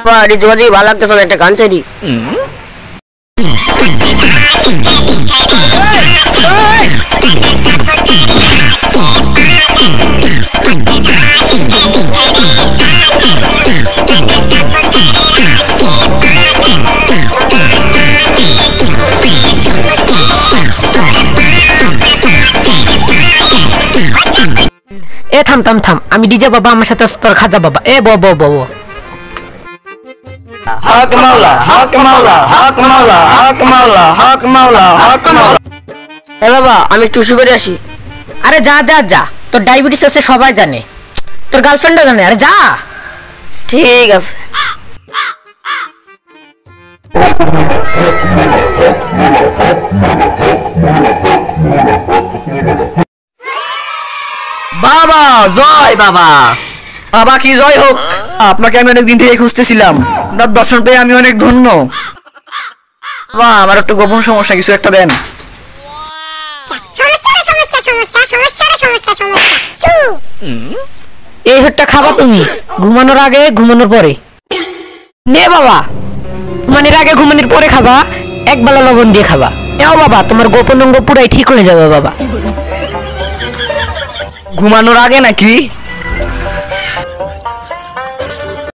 বাড়ি যদি ভালো লাগতেছে একটা গান চাইদি। এ থাম থাম থাম, আমি ডিজে বাবা, আমার সাথে তোর খাজা বাবা। এ বো বো বো। হক মাওলা হক মাওলা হক মাওলা হক মাওলা হক মাওলা হক মাওলা। এ বাবা আমি টুসু করে আসি। আরে যা যা যা, তোর ডায়াবেটিস আছে সবাই জানে, তোর গার্লফ্রেন্ডও জানে। আরে যা। ঠিক আছে। বাবা জয় বাবা। বাবা কি জয় হোক। আপনাকে আমি অনেক দিন থেকে খুঁজতেছিলাম, আপনার দর্শন পেয়ে আমি অনেক ধন্য। বাবা আমার একটু গোপন সমস্যা, কিছু একটা দেন। এই হটটা খাবা তুমি ঘুমানোর আগে, ঘুমানোর পরে। নে বাবা, ঘুমানোর আগে ঘুমানোর পরে খাবা, এক বেলা লবণ দিয়ে খাবা। এও বাবা, তোমার গোপন অঙ্গ পুরাই ঠিক হয়ে যাবে বাবা। ঘুমানোর আগে নাকি?